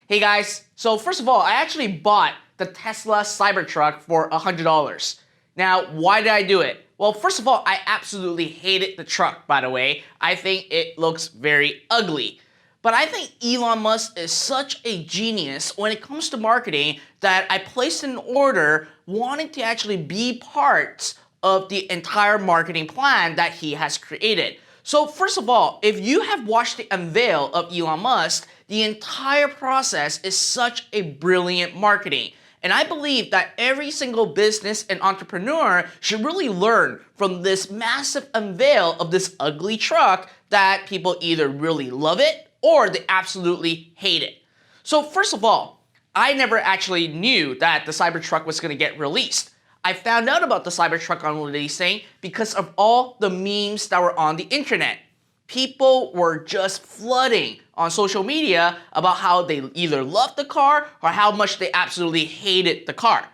Hey guys, so first of all, I actually bought the Tesla Cybertruck for $100. Now, why did I do it? Well, first of all, I absolutely hated the truck, by the way. I think it looks very ugly. But I think Elon Musk is such a genius when it comes to marketing that I placed an order wanting to actually be part of the entire marketing plan that he has created. So first of all, if you have watched the Unveil of Elon Musk, the entire process is such a brilliant marketing. And I believe that every single business and entrepreneur should really learn from this massive unveil of this ugly truck that people either really love it or they absolutely hate it. So first of all, I never actually knew that the Cybertruck was going to get released. I found out about the Cybertruck on releasing because of all the memes that were on the internet. People were just flooding on social media about how they either loved the car or how much they absolutely hated the car.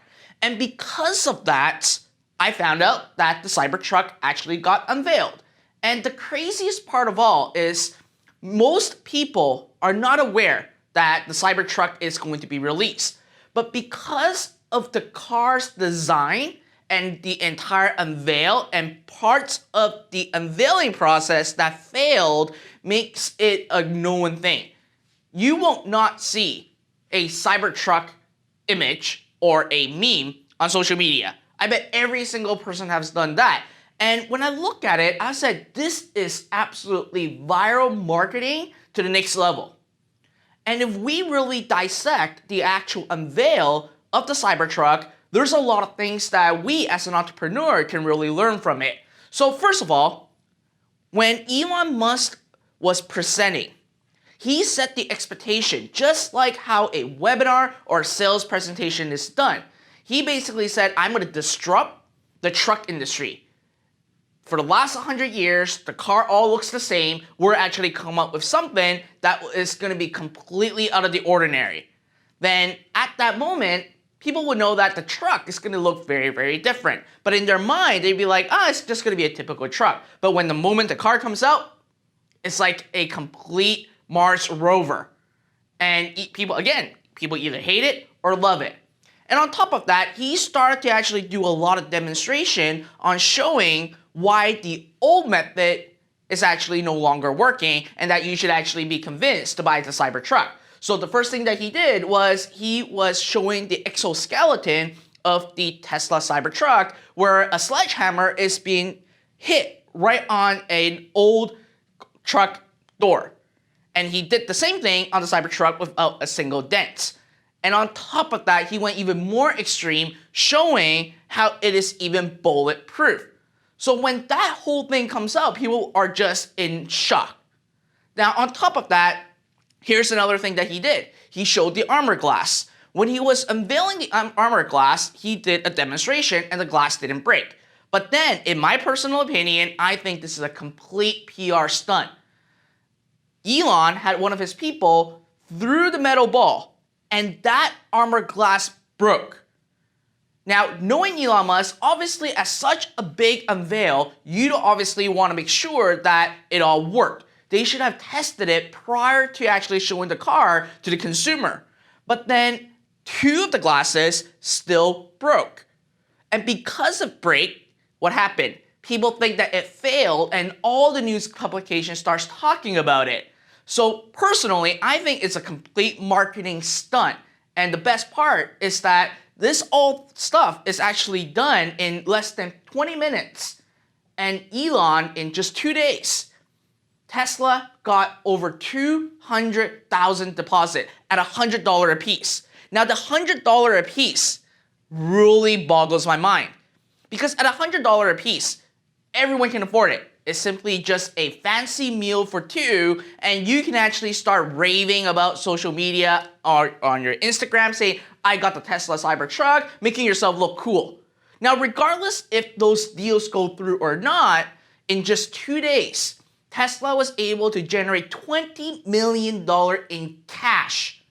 And because of that, I found out that the Cybertruck actually got unveiled. And the craziest part of all is most people are not aware that the Cybertruck is going to be released. But because of the car's design and the entire unveil and parts of the unveiling process that failed makes it a known thing. You won't not see a Cybertruck image or a meme on social media. I bet every single person has done that. And when I look at it, I said, this is absolutely viral marketing to the next level. And if we really dissect the actual unveil of the Cybertruck, there's a lot of things that we as an entrepreneur can really learn from it. So first of all, when Elon Musk was presenting, he set the expectation just like how a webinar or a sales presentation is done. He basically said, I'm going to disrupt the truck industry. For the last 100 years, the car all looks the same. We're actually come up with something that is going to be completely out of the ordinary. Then at that moment, people would know that the truck is going to look very, very different. But in their mind, they'd be like, it's just going to be a typical truck. But when the moment the car comes out, it's like a complete Mars rover. And people either hate it or love it. And on top of that, he started to actually do a lot of demonstration on showing why the old method is actually no longer working and that you should actually be convinced to buy the Cybertruck. So the first thing that he did was he was showing the exoskeleton of the Tesla Cybertruck where a sledgehammer is being hit right on an old truck door. And he did the same thing on the Cybertruck without a single dent. And on top of that, he went even more extreme, showing how it is even bulletproof. So when that whole thing comes out, people are just in shock. Now, on top of that, here's another thing that he did. He showed the armor glass. When he was unveiling the armor glass, he did a demonstration and the glass didn't break. But then, in my personal opinion, I think this is a complete PR stunt. Elon had one of his people threw the metal ball and that armor glass broke. Now, knowing Elon Musk, obviously at such a big unveil, you'd obviously want to make sure that it all worked. They should have tested it prior to actually showing the car to the consumer. But then 2 of the glasses still broke. And because of break, what happened? People think that it failed and all the news publications starts talking about it. So personally, I think it's a complete marketing stunt. And the best part is that this all stuff is actually done in less than 20 minutes. And Elon, in just 2 days, Tesla got over 200,000 deposit at $100 a piece. Now the $100 a piece really boggles my mind. Because at $100 a piece, everyone can afford it. It's simply just a fancy meal for 2, and you can actually start raving about social media or on your Instagram saying, I got the Tesla Cybertruck, making yourself look cool. Now, regardless if those deals go through or not, in just 2 days, Tesla was able to generate $20 million in cash.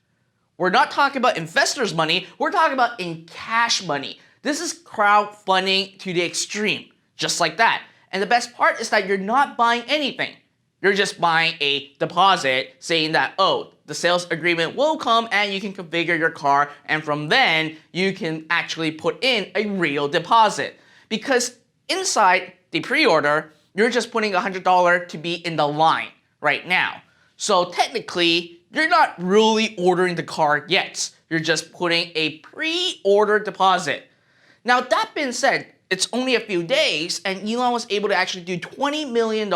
We're not talking about investors' money, we're talking about in cash money. This is crowdfunding to the extreme, just like that. And the best part is that you're not buying anything. You're just buying a deposit saying that, oh, the sales agreement will come and you can configure your car, and from then you can actually put in a real deposit. Because inside the pre-order, you're just putting $100 to be in the line right now. So technically, you're not really ordering the car yet. You're just putting a pre-order deposit. Now that being said, it's only a few days and Elon was able to actually do $20 million in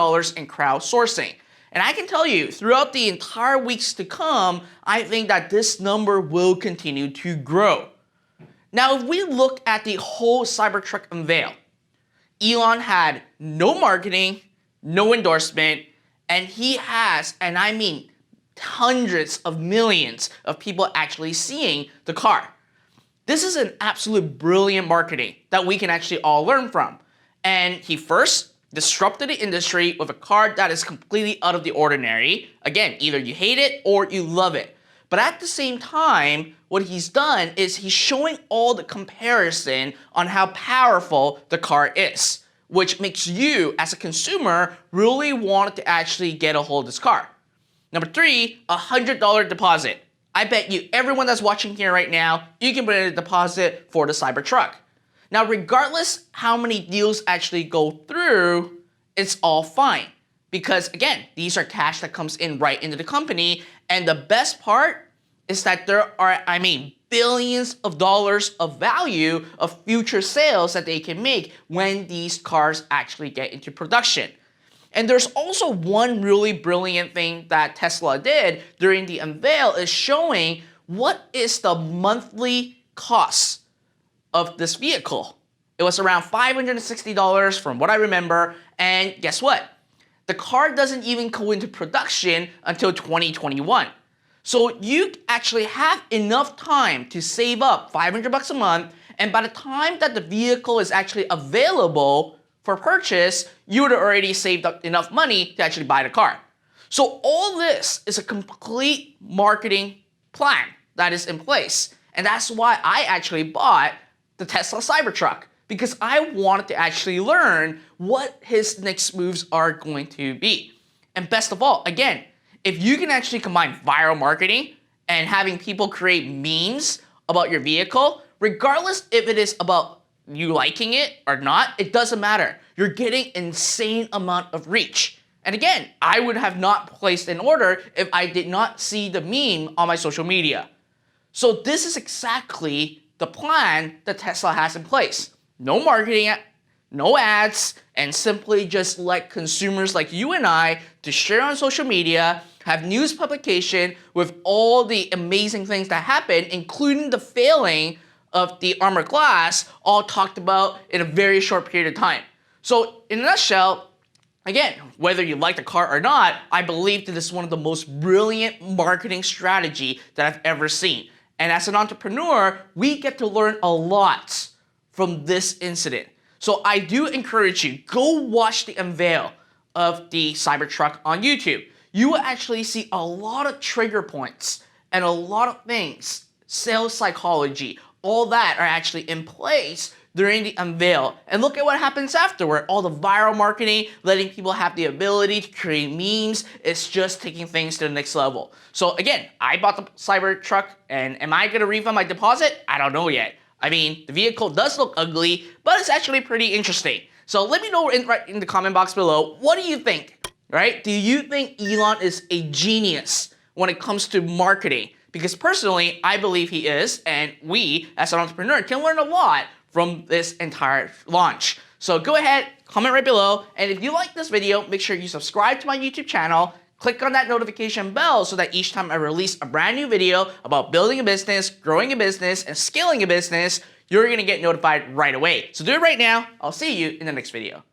crowdsourcing. And I can tell you, throughout the entire weeks to come, I think that this number will continue to grow. Now, if we look at the whole Cybertruck Unveil, Elon had no marketing, no endorsement, and he has, and I mean hundreds of millions of people actually seeing the car. This is an absolute brilliant marketing that we can actually all learn from. And he first disrupted the industry with a car that is completely out of the ordinary. Again, either you hate it or you love it. But at the same time, what he's done is he's showing all the comparison on how powerful the car is, which makes you as a consumer really want to actually get a hold of this car. Number 3, $100 deposit. I bet you everyone that's watching here right now, you can put in a deposit for the Cybertruck. Now, regardless how many deals actually go through, it's all fine. Because again, these are cash that comes in right into the company. And the best part is that there are, billions of dollars of value of future sales that they can make when these cars actually get into production. And there's also one really brilliant thing that Tesla did during the unveil is showing what is the monthly cost of this vehicle. It was around $560 from what I remember, and guess what? The car doesn't even go into production until 2021. So you actually have enough time to save up $500 a month, and by the time that the vehicle is actually available for purchase, you would have already saved up enough money to actually buy the car. So all this is a complete marketing plan that is in place. And that's why I actually bought the Tesla Cybertruck, because I wanted to actually learn what his next moves are going to be. And best of all, again, if you can actually combine viral marketing and having people create memes about your vehicle, regardless if it is about you liking it or not, it doesn't matter. You're getting insane amount of reach. And again, I would have not placed an order if I did not see the meme on my social media. So this is exactly the plan that Tesla has in place. No marketing, no ads, and simply just let consumers like you and I to share on social media, have news publication with all the amazing things that happen, including the failing of the armored glass, all talked about in a very short period of time. So in a nutshell, again, whether you like the car or not, I believe that this is one of the most brilliant marketing strategy that I've ever seen. And as an entrepreneur, we get to learn a lot from this incident. So I do encourage you, go watch the unveil of the Cybertruck on YouTube. You will actually see a lot of trigger points and a lot of things, sales psychology, all that are actually in place during the unveil. And look at what happens afterward. All the viral marketing, letting people have the ability to create memes. It's just taking things to the next level. So again, I bought the Cybertruck, and am I gonna refund my deposit? I don't know yet. I mean, the vehicle does look ugly, but it's actually pretty interesting. So let me know right in the comment box below, what do you think, right? Do you think Elon is a genius when it comes to marketing? Because personally, I believe he is, and we, as an entrepreneur, can learn a lot from this entire launch. So go ahead, comment right below, and if you like this video, make sure you subscribe to my YouTube channel, click on that notification bell so that each time I release a brand new video about building a business, growing a business, and scaling a business, you're gonna get notified right away. So do it right now. I'll see you in the next video.